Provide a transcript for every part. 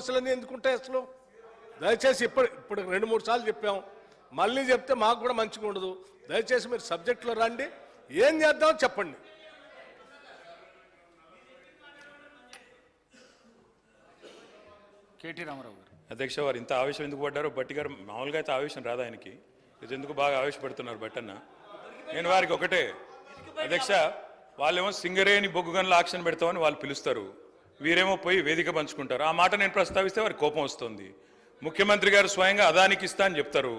సమస్యలన్నీ ఎందుకుంటాయి అసలు? దయచేసి ఇప్పుడు 2-3 సార్లు చెప్పాం, మళ్ళీ చెప్తే మాకు కూడా మంచిగా ఉండదు. దయచేసి మీరు సబ్జెక్టులో రండి, ఏం చేద్దామో చెప్పండి. కేటీ రామారావు గారు. అధ్యక్ష, వారు ఇంత ఆవేశం ఎందుకు పడ్డారో బట్టి గారు మామూలుగా అయితే ఆవేశం రాదు ఆయనకి, ఇది ఎందుకు బాగా ఆవేశపడుతున్నారు బట్టన్న? నేను వారికి ఒకటే అధ్యక్ష, వాళ్ళేమో సింగరేణి బొగ్గుగన్ల ఆక్షన్ పెడతామని వాళ్ళు పిలుస్తారు, వీరేమో పోయి వేదిక పంచుకుంటారు. ఆ మాట నేను ప్రస్తావిస్తే వారికి కోపం వస్తుంది. ముఖ్యమంత్రి గారు స్వయంగా అదానికి ఇస్తా అని చెప్తారు.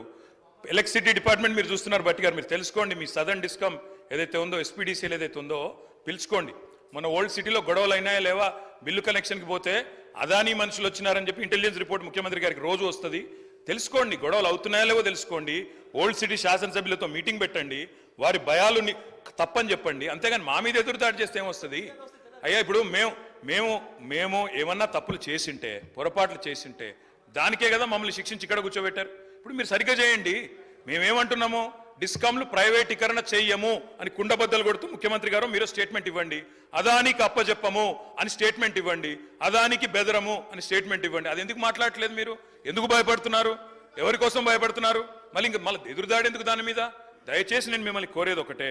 ఎలక్ట్రిసిటీ డిపార్ట్మెంట్ మీరు చూస్తున్నారు బట్టి గారు, మీరు తెలుసుకోండి. మీ సదర్న్ డిస్కమ్ ఏదైతే ఉందో, ఎస్పీడీసీఎల్ ఏదైతే ఉందో పిలుచుకోండి. మన ఓల్డ్ సిటీలో గొడవలు అయినాయా లేవా, బిల్లు కనెక్షన్కి పోతే అదానీ మనుషులు వచ్చినారని చెప్పి ఇంటెలిజెన్స్ రిపోర్ట్ ముఖ్యమంత్రి గారికి రోజు వస్తుంది. తెలుసుకోండి, గొడవలు అవుతున్నాయా లేవో తెలుసుకోండి. ఓల్డ్ సిటీ శాసనసభ్యులతో మీటింగ్ పెట్టండి, వారి భయాలు తప్పని చెప్పండి. అంతేగాని మా మీద ఎదురుదాడి చేస్తే ఏమొస్తుంది? అయ్యా, ఇప్పుడు మేము ఏమన్నా తప్పులు చేసింటే, పొరపాట్లు చేసింటే దానికే కదా మమ్మల్ని శిక్షించి ఇక్కడ కూర్చోబెట్టారు. ఇప్పుడు మీరు సరిగ్గా చేయండి. మేమేమంటున్నాము, డిస్కామ్లు ప్రైవేటీకరణ చెయ్యము అని కుండబద్దలు కొడుతూ ముఖ్యమంత్రి గారు మీరు స్టేట్మెంట్ ఇవ్వండి. అదానికి అప్పచెప్పము అని స్టేట్మెంట్ ఇవ్వండి. అదానికి బెదరము అని స్టేట్మెంట్ ఇవ్వండి. అది ఎందుకు మాట్లాడట్లేదు మీరు? ఎందుకు భయపడుతున్నారు? ఎవరి కోసం భయపడుతున్నారు? మళ్ళీ ఎదురుదాడి ఎందుకు దాని మీద? దయచేసి నేను మిమ్మల్ని కోరేది ఒకటే,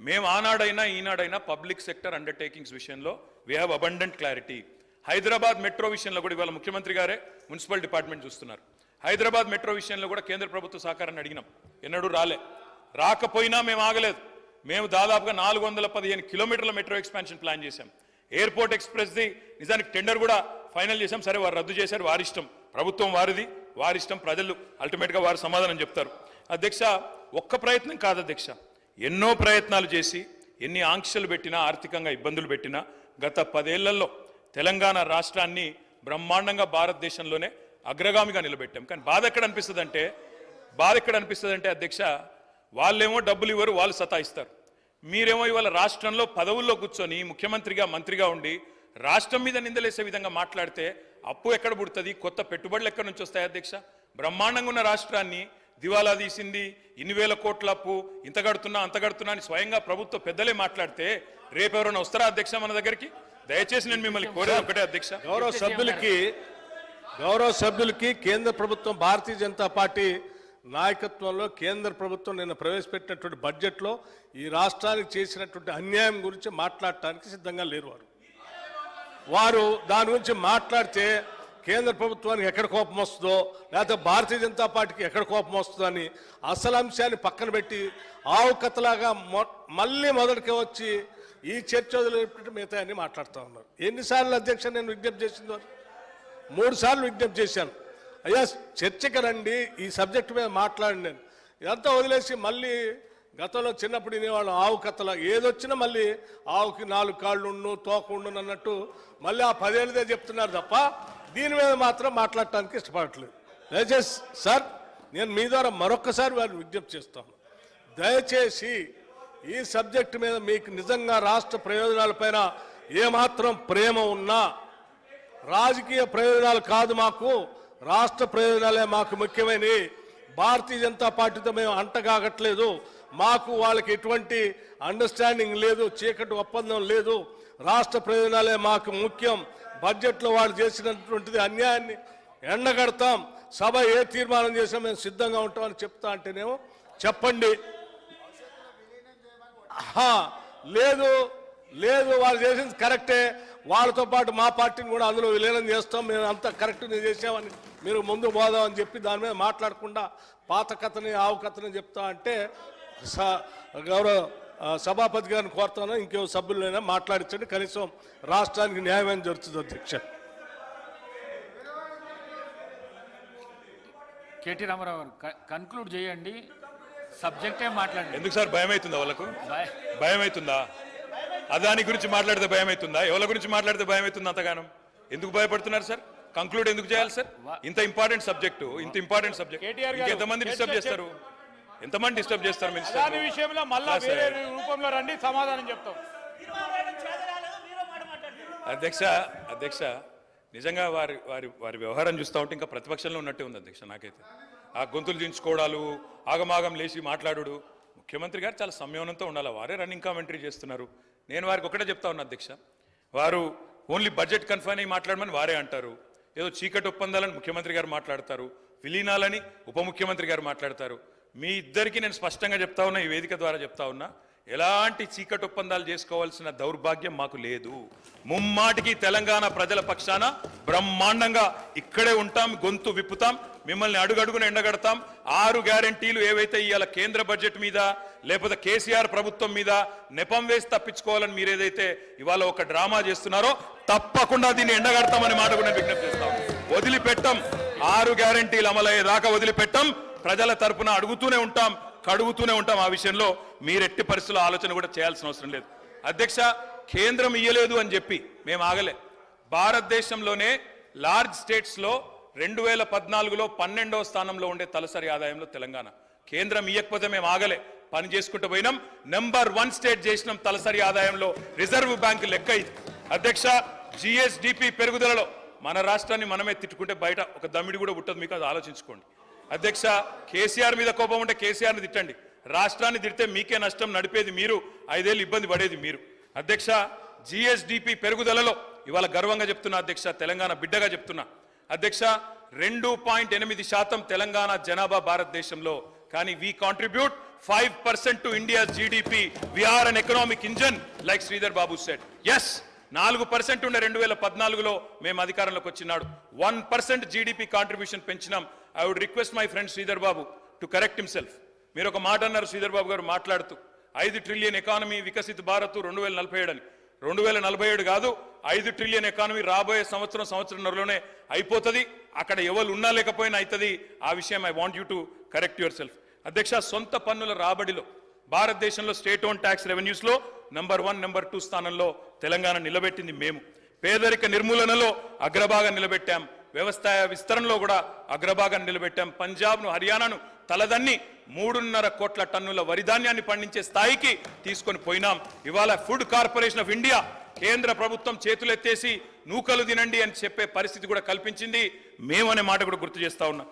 మేము ఆనాడైనా ఈనాడైనా పబ్లిక్ సెక్టర్ అండర్టేకింగ్స్ విషయంలో we have abundant clarity. Hyderabad metro విషయంలో కూడా ఇవాళ ముఖ్యమంత్రి గారే మున్సిపల్ డిపార్ట్మెంట్ చూస్తున్నారు. హైదరాబాద్ మెట్రో విషయంలో కూడా కేంద్ర ప్రభుత్వ సహకారాన్ని అడిగినాం, ఎన్నడూ రాకపోయినా మేము ఆగలేదు. మేము దాదాపుగా 415 కిలోమీటర్ల మెట్రో ఎక్స్పాన్షన్ ప్లాన్ చేశాం. ఎయిర్పోర్ట్ ఎక్స్ప్రెస్ది నిజానికి టెండర్ కూడా ఫైనల్ చేశాం. సరే, వారు రద్దు చేశారు, వారి ఇష్టం. ప్రభుత్వం వారిది, వారి ఇష్టం. ప్రజలు అల్టిమేట్గా వారు సమాధానం చెప్తారు. అధ్యక్ష, ఒక్క ప్రయత్నం కాదు అధ్యక్ష, ఎన్నో ప్రయత్నాలు చేసి ఎన్ని ఆంక్షలు పెట్టినా, ఆర్థికంగా ఇబ్బందులు పెట్టినా గత 10 ఏళ్లలో తెలంగాణ రాష్ట్రాన్ని బ్రహ్మాండంగా భారతదేశంలోనే అగ్రగామిగా నిలబెట్టాం. కానీ బాధ ఎక్కడ అనిపిస్తుందంటే అధ్యక్ష, వాళ్ళేమో డబ్బులు ఇవ్వరు, వాళ్ళు సతాయిస్తారు. మీరేమో ఇవాళ రాష్ట్రంలో పదవుల్లో కూర్చొని ముఖ్యమంత్రిగా మంత్రిగా ఉండి రాష్ట్రం మీద నిందలేసే విధంగా మాట్లాడితే అప్పు ఎక్కడ పుడుతుంది? కొత్త పెట్టుబడులు ఎక్కడి నుంచి వస్తాయి అధ్యక్ష? బ్రహ్మాండంగా ఉన్న రాష్ట్రాన్ని దివాలా తీసింది, ఇన్ని వేల కోట్ల అప్పు, ఇంత కడుతున్నా అంత కడుతున్నా అని స్వయంగా ప్రభుత్వ పెద్దలే మాట్లాడితే రేపు ఎవరైనా వస్తారా అధ్యక్ష మన దగ్గరికి? దయచేసి నేను మిమ్మల్ని కోరేది ఒకటే అధ్యక్ష, గౌరవ సభ్యులకి కేంద్ర ప్రభుత్వం, భారతీయ జనతా పార్టీ నాయకత్వంలో కేంద్ర ప్రభుత్వం నిన్న ప్రవేశపెట్టినటువంటి బడ్జెట్లో ఈ రాష్ట్రానికి చేసినటువంటి అన్యాయం గురించి మాట్లాడటానికి సిద్ధంగా లేరు. వారు దాని గురించి మాట్లాడితే కేంద్ర ప్రభుత్వానికి ఎక్కడ కోపం వస్తుందో, లేకపోతే భారతీయ జనతా పార్టీకి ఎక్కడ కోపం వస్తుందో అని అసలు అంశాన్ని పక్కన పెట్టి ఆవు కథలాగా మళ్ళీ మొదటికి వచ్చి ఈ చర్చ వదిలిపెట్టి మిగతా అన్ని మాట్లాడుతూ ఉన్నారు. ఎన్నిసార్లు అధ్యక్ష నేను విజ్ఞప్తి చేసిందో? 3 సార్లు విజ్ఞప్తి చేశాను. అయ్యా, చర్చకి రండి, ఈ సబ్జెక్టు మీద మాట్లాడండి. నేను ఇదంతా వదిలేసి మళ్ళీ గతంలో చిన్నప్పుడు వినేవాళ్ళు ఆవు కథలా, ఏదొచ్చినా మళ్ళీ ఆవుకి 4 కాళ్ళు ఉండు, తోక ఉండు అన్నట్టు మళ్ళీ ఆ 10 ఏళ్ళదే చెప్తున్నారు తప్ప దీని మీద మాత్రం మాట్లాడటానికి ఇష్టపడట్లేదు. దయచేసి సార్, నేను మీ ద్వారా మరొక్కసారి వారిని విజ్ఞప్తి చేస్తాను, దయచేసి ఈ సబ్జెక్టు మీద మీకు నిజంగా రాష్ట్ర ప్రయోజనాలపైన ఏమాత్రం ప్రేమ ఉన్నా, రాజకీయ ప్రయోజనాలు కాదు మాకు, రాష్ట్ర ప్రయోజనాలే మాకు ముఖ్యమైనవి. భారతీయ జనతా పార్టీతో మేము అంటగాగట్లేదు, మాకు వాళ్ళకి ఎటువంటి అండర్స్టాండింగ్ లేదు, చీకటి ఒప్పందం లేదు. రాష్ట్ర ప్రయోజనాలే మాకు ముఖ్యం. బడ్జెట్లో వాళ్ళు చేసినటువంటిది అన్యాయాన్ని ఎండగడతాం. సభ ఏ తీర్మానం చేసినా మేము సిద్ధంగా ఉంటామని చెప్తా అంటేనేమో చెప్పండి. లేదు వాళ్ళు చేసింది కరెక్టే, వాళ్ళతో పాటు మా పార్టీని కూడా అందులో విలీనం చేస్తాం, మేము అంత కరెక్ట్ చేసామని మీరు ముందు పోదామని చెప్పి దాని మీద మాట్లాడకుండా పాత కథని ఆవు కథని చెప్తా అంటే గౌరవ సభాపతి గారిని కోరుతాను, ఇంకో సభ్యులైనా మాట్లాడించండి, కనీసం రాష్ట్రానికి న్యాయమైన జరుగుతుంది. అధ్యక్ష, కేటీ రామారావు గారు కన్క్లూడ్ చేయండి, సబ్జెక్టే మాట్లాడండి. ఎందుకు సార్ భయం అవుతుందా? వాళ్ళకు భయం అవుతుందా? అదాని గురించి మాట్లాడితే భయం అవుతుందా? ఎవరి గురించి మాట్లాడితే భయం అవుతుందా? అంతగానం ఎందుకు భయపడుతున్నారు సార్? కంక్లూడ్ ఎందుకు చేయాలి సార్? ఇంత ఇంపార్టెంట్ సబ్జెక్టు ఎంతమంది డిస్టర్బ్ చేస్తారు? ఎంతమంది డిస్టర్బ్ చేస్తారు? మినిస్టర్ విషయంలో మళ్ళా వేరే రూపంలో రండి, సమాధానం చెప్తాం. అధ్యక్ష నిజంగా వారి వ్యవహారం చూస్తూ ఉంటే ఇంకా ప్రతిపక్షంలో ఉన్నట్టే ఉంది అధ్యక్ష. నాకైతే ఆ గొంతులు దించుకోవడాలు, ఆగమాగం లేచి మాట్లాడు. ముఖ్యమంత్రి గారు చాలా సంయమనంతో ఉండాలి, వారే రన్నింగ్ కామెంటరీ చేస్తున్నారు. నేను వారికి ఒకటే చెప్తా ఉన్నా అధ్యక్ష, వారు ఓన్లీ బడ్జెట్ కన్ఫైన్ అయ్యి మాట్లాడమని వారే అంటారు. ఏదో చీకటి ఒప్పందాలని ముఖ్యమంత్రి గారు మాట్లాడతారు, విలీనాలని ఉప ముఖ్యమంత్రి గారు మాట్లాడతారు. మీ ఇద్దరికి నేను స్పష్టంగా చెప్తా ఉన్నా, ఈ వేదిక ద్వారా చెప్తా ఉన్నా, ఎలాంటి చీకటి ఒప్పందాలు చేసుకోవాల్సిన దౌర్భాగ్యం మాకు లేదు. ముమ్మాటికి తెలంగాణ ప్రజల పక్షాన బ్రహ్మాండంగా ఇక్కడే ఉంటాం, గొంతు విప్పుతాం, మిమ్మల్ని అడుగడుగున ఎండగడతాం. 6 గ్యారంటీలు ఏవైతే ఇవాళ కేంద్ర బడ్జెట్ మీద లేకపోతే కేసీఆర్ ప్రభుత్వం మీద నెపం వేసి తప్పించుకోవాలని మీరు ఏదైతే ఇవాళ ఒక డ్రామా చేస్తున్నారో తప్పకుండా దీన్ని ఎండగడతామని మాట కూడా విజ్ఞప్తి చేస్తాం. వదిలిపెట్టం, 6 గ్యారంటీలు అమలయ్యేదాకా వదిలిపెట్టం. ప్రజల తరపున అడుగుతూనే ఉంటాం, కడుగుతూనే ఉంటాం. ఆ విషయంలో మీరెట్టి పరిస్థితుల్లో ఆలోచన కూడా చేయాల్సిన అవసరం లేదు. అధ్యక్ష, కేంద్రం ఇయ్యలేదు అని చెప్పి మేము ఆగలే. భారతదేశంలోనే లార్జ్ స్టేట్స్ లో 2014లో 12వ స్థానంలో ఉండే తలసరి ఆదాయంలో తెలంగాణ. కేంద్రం ఇయ్యకపోతే మేము ఆగలే, పని చేసుకుంటూ పోయినాం. నెంబర్ 1 స్టేట్ చేసినాం తలసరి ఆదాయంలో. రిజర్వ్ బ్యాంక్ లెక్క ఇది. అధ్యక్ష, జిఎస్డిపి పెరుగుదలలో మన రాష్ట్రాన్ని మనమే తిట్టుకుంటే బయట ఒక దమ్మిడి కూడా పుట్టదు. మీకు అది ఆలోచించుకోండి. అధ్యక్ష, కేసీఆర్ మీద కోపం ఉంటే కేసీఆర్ని తిట్టండి, రాష్ట్రాన్ని తిడితే మీకే నష్టం, నడిపేది మీరు, 5 ఏళ్ళు ఇబ్బంది పడేది మీరు. అధ్యక్ష, జిఎస్డిపి పెరుగుదలలో ఇవాళ గర్వంగా చెప్తున్నా అధ్యక్ష, తెలంగాణ బిడ్డగా చెప్తున్నా అధ్యక్ష, 2.8% తెలంగాణ జనాభా భారతదేశంలో. కానీ we contribute 5% to India GDP. We are an economic engine like Sridhar Babu said. Yes, 4% ఉండే 2014లో మేము అధికారంలోకి వచ్చినాడు 1% జీడిపి కాంట్రిబ్యూషన్ పెంచినాం. I would request my friend Sridhar Babu to correct himself. మీరు ఒక మాట అన్నారు శ్రీధర్ బాబు గారు మాట్లాడుతూ, 5 ట్రిలియన్ ఎకానమీ వికసిత్ భారత్ 2047 అని. 2047 కాదు, 5 ట్రిలియన్ ఎకానమీ రాబోయే సంవత్సరంలోనే అయిపోతుంది. అక్కడ ఎవరు ఉన్నా లేకపోయినా అవుతుంది. ఆ విషయం I want you to correct your self. అధ్యక్ష, సొంత పన్నుల రాబడిలో భారతదేశంలో స్టేట్ ఓన్ ట్యాక్స్ రెవెన్యూస్ లో నెంబర్ 1, నెంబర్ 2 స్థానంలో తెలంగాణ నిలబెట్టింది మేము. పేదరిక నిర్మూలనలో అగ్రభాగం నిలబెట్టాం. వ్యవసాయ విస్తరణలో కూడా అగ్రభాగాన్ని నిలబెట్టాం. పంజాబ్ను, హర్యానాను తలదన్ని 3.5 కోట్ల టన్నుల వరిధాన్యాన్ని పండించే స్థాయికి తీసుకొని పోయినాం. ఇవాళ ఫుడ్ కార్పొరేషన్ ఆఫ్ ఇండియా కేంద్ర ప్రభుత్వం చేతులెత్తేసి నూకలు తినండి అని చెప్పే పరిస్థితి కూడా కల్పించింది మేమనే మాట కూడా గుర్తు చేస్తా ఉన్నాం.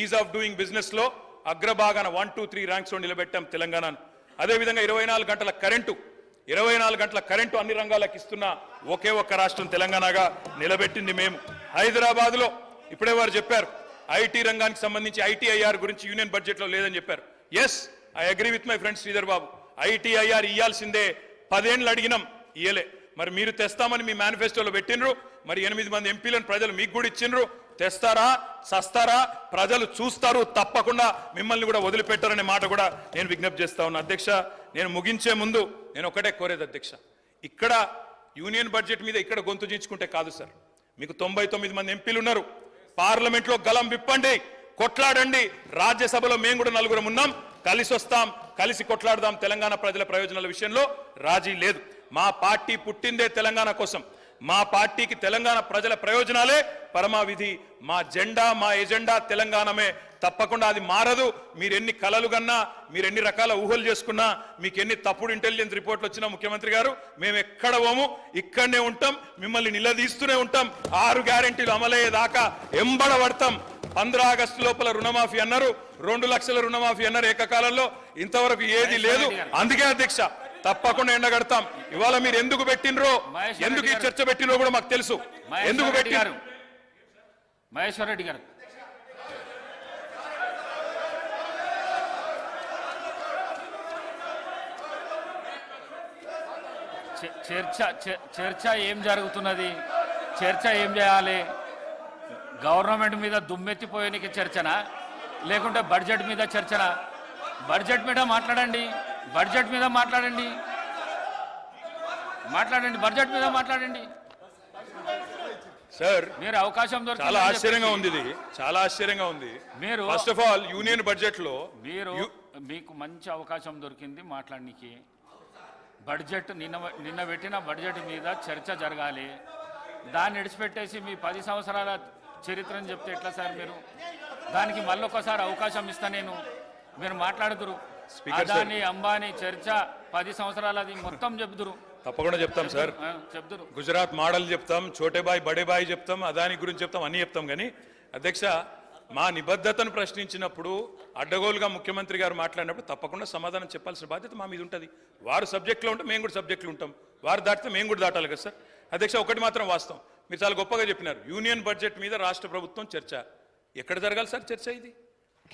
ఈజ్ ఆఫ్ డూయింగ్ బిజినెస్ లో అగ్రభాగాన 1, 2, 3 ర్యాంక్స్ లో నిలబెట్టాం తెలంగాణను. అదేవిధంగా 24 గంటల కరెంటు అన్ని రంగాలకు ఇస్తున్న ఒకే ఒక్క రాష్ట్రం తెలంగాణగా నిలబెట్టింది మేము. హైదరాబాద్ లో ఇప్పుడే వారు చెప్పారు, ఐటీ రంగానికి సంబంధించి ఐటీఐఆర్ గురించి యూనియన్ బడ్జెట్ లో లేదని చెప్పారు. Yes, I agree with my friend Sridhar Babu. ITIR ఇయ్యాల్సిందే, 10 ఏళ్ళు అడిగినాం, ఇయ్యలే. మరి మీరు తెస్తామని మీ మేనిఫెస్టోలో పెట్టినరు, మరి 8 మంది ఎంపీలను ప్రజలు మీకు కూడా ఇచ్చిండ్రు. తెస్తారా, సస్తారా, ప్రజలు చూస్తారు, తప్పకుండా మిమ్మల్ని కూడా వదిలిపెట్టారనే మాట కూడా నేను విజ్ఞప్తి చేస్తా ఉన్నా. అధ్యక్ష, నేను ముగించే ముందు నేను ఒకటే కోరేది అధ్యక్ష, ఇక్కడ యూనియన్ బడ్జెట్ మీద ఇక్కడ గొంతు చించుకుంటే కాదు సార్. మీకు 99 మంది ఎంపీలు ఉన్నారు. పార్లమెంట్లో గలం విప్పండి, కొట్లాడండి. రాజ్యసభలో మేము కూడా 4 ఉన్నాం, కలిసి వస్తాం, కలిసి కొట్లాడదాం. తెలంగాణ ప్రజల ప్రయోజనాల విషయంలో రాజీ లేదు. మా పార్టీ పుట్టిందే తెలంగాణ కోసం. మా పార్టీకి తెలంగాణ ప్రజల ప్రయోజనాలే పరమావిధి. మా జెండా, మా ఎజెండా తెలంగాణమే. తప్పకుండా అది మారదు. మీరు ఎన్ని కలలు కన్నా, మీరు ఎన్ని రకాల ఊహలు చేసుకున్నా, మీకు ఎన్ని తప్పుడు ఇంటెలిజెన్స్ రిపోర్ట్లు వచ్చినా ముఖ్యమంత్రి గారు, మేము ఎక్కడ పోము, ఇక్కడనే ఉంటాం, మిమ్మల్ని నిలదీస్తూనే ఉంటాం. 6 గ్యారెంటీలు అమలయ్యేదాకా ఎంబడబడతాం. 15 ఆగస్టు లోపల రుణమాఫీ అన్నారు, 2 లక్షల రుణమాఫీ అన్నారు ఏకకాలంలో. ఇంతవరకు ఏది లేదు. అందుకే అధ్యక్ష, తప్పకుండా ఎండగడతాం. ఇవాళ మీరు ఎందుకు పెట్టినరో, ఎందుకు ఈ చర్చ పెట్టినరో కూడా మాకు తెలుసు. ఎందుకు పెట్టారు? మహేశ్వర్ రెడ్డి గారు, చర్చ ఏం జరుగుతున్నది? చర్చ ఏం చేయాలి? గవర్నమెంట్ మీద దుమ్మెత్తిపోయేనికి చర్చనా, లేకుంటే బడ్జెట్ మీద చర్చనా? బడ్జెట్ మీద మాట్లాడండి, బడ్జెట్ మీద మాట్లాడండి, బడ్జెట్ మీద మాట్లాడండి సార్. మీరు అవకాశం దొరికింది. చాలా ఆశ్చర్యంగా ఉంది, ఇది చాలా ఆశ్చర్యంగా ఉంది. మీరు first of all union budget లో మీకు మంచి అవకాశం దొరికింది మాట్లాడడానికి. బడ్జెట్ నిన్న పెట్టిన బడ్జెట్ మీద చర్చ జరగాలి. దాన్ని విడిచిపెట్టేసి మీ 10 సంవత్సరాల చరిత్రను చెప్తే ఎట్లా సార్? మీరు దానికి మళ్ళొకసారి అవకాశం ఇస్తా నేను, మీరు మాట్లాడుతురు. అదాని, అంబానీ చర్చ 10 సంవత్సరాలు అది మొత్తం చెప్తురు. తప్పకుండా చెప్తాం సార్. చెప్తురు. గుజరాత్ మోడల్ చెప్తాం, చోటే బాయ్ బడే బాయ్ చెప్తాం, అదాని గురించి చెప్తాం, అన్ని చెప్తాం. కానీ అధ్యక్ష, మా నిబద్ధతను ప్రశ్నించినప్పుడు, అడ్డగోలుగా ముఖ్యమంత్రి గారు మాట్లాడినప్పుడు తప్పకుండా సమాధానం చెప్పాల్సిన బాధ్యత మా మీద ఉంటుంది. వారు సబ్జెక్టులో ఉంటే మేము కూడా సబ్జెక్టులు ఉంటాం, వారు దాటితే మేము కూడా దాటాలి కదా సార్. అధ్యక్ష, ఒకటి మాత్రం వాస్తవం, మీరు చాలా గొప్పగా చెప్పినారు యూనియన్ బడ్జెట్ మీద రాష్ట్ర ప్రభుత్వం చర్చ. ఎక్కడ జరగాలి సార్ చర్చ ఇది?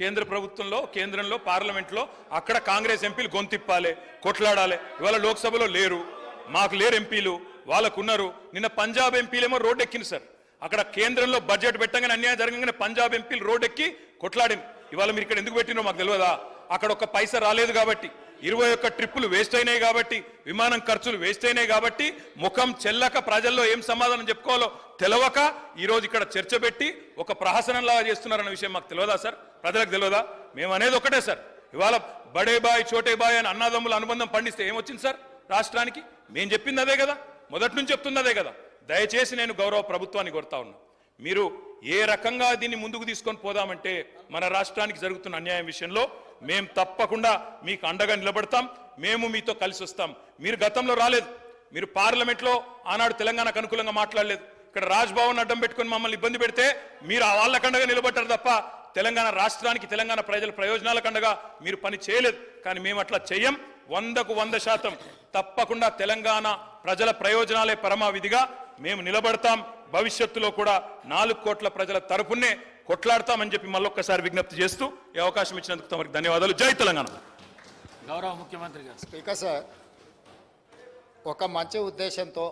కేంద్ర ప్రభుత్వంలో, కేంద్రంలో, పార్లమెంట్లో. అక్కడ కాంగ్రెస్ ఎంపీలు గొంతిప్పాలి, కొట్లాడాలి. ఇవాళ లోక్సభలో లేరు, మాకు లేరు ఎంపీలు, వాళ్ళకున్నారు. నిన్న పంజాబ్ ఎంపీలేమో రోడ్డు ఎక్కింది సార్. అక్కడ కేంద్రంలో బడ్జెట్ పెట్టగానే అన్యాయం జరగగానే పంజాబ్ ఎంపీలు రోడ్డు ఎక్కి కొట్లాడింది. ఇవాళ మీరు ఇక్కడ ఎందుకు పెట్టినో మాకు తెలియదా? అక్కడ ఒక్క పైసా రాలేదు కాబట్టి, 21 ట్రిప్పులు వేస్ట్ అయినాయి కాబట్టి, విమానం ఖర్చులు వేస్ట్ అయినాయి కాబట్టి, ముఖం చెల్లక ప్రజల్లో ఏం సమాధానం చెప్పుకోవాలో తెలవక ఈరోజు ఇక్కడ చర్చ పెట్టి ఒక ప్రహసనంలాగా చేస్తున్నారన్న విషయం మాకు తెలియదా సార్? ప్రజలకు తెలియదా? మేము అనేది ఒకటే సార్, ఇవాళ బడే బాయ్ చోటే బాయ్ అని అన్నదమ్ముల అనుబంధం పండిస్తే ఏమొచ్చింది సార్ రాష్ట్రానికి? మేము చెప్పింది అదే కదా, మొదటి నుంచి చెప్తుంది అదే కదా. దయచేసి నేను గౌరవ ప్రభుత్వాన్ని కోరుతా ఉన్నా, మీరు ఏ రకంగా దీన్ని ముందుకు తీసుకొని పోదామంటే మన రాష్ట్రానికి జరుగుతున్న అన్యాయం విషయంలో మేము తప్పకుండా మీకు అండగా నిలబడతాం, మేము మీతో కలిసి వస్తాం. మీరు గతంలో రాలేదు, మీరు పార్లమెంట్లో ఆనాడు తెలంగాణకు అనుకూలంగా మాట్లాడలేదు. ఇక్కడ రాజ్భవన్ అడ్డం పెట్టుకుని మమ్మల్ని ఇబ్బంది పెడితే మీరు వాళ్ళకు అండగా నిలబడ్డారు తప్ప తెలంగాణ రాష్ట్రానికి, తెలంగాణ ప్రజల ప్రయోజనాలకు అండగా మీరు పని చేయలేదు. కానీ మేము అట్లా చెయ్యం. 100కు 100% తప్పకుండా తెలంగాణ ప్రజల ప్రయోజనాలే పరమావిధిగా మేము నిలబడతాం. భవిష్యత్తులో కూడా 4 కోట్ల ప్రజల తరపునే కొట్లాడతామని చెప్పి మళ్ళొక్కసారి విజ్ఞప్తి చేస్తూ ఈ అవకాశం ఇచ్చినందుకు తమరికి ధన్యవాదాలు. జై తెలంగాణ. గౌరవ ముఖ్యమంత్రి గారు. స్పీకర్ సార్, ఒక మంచి ఉద్దేశంతో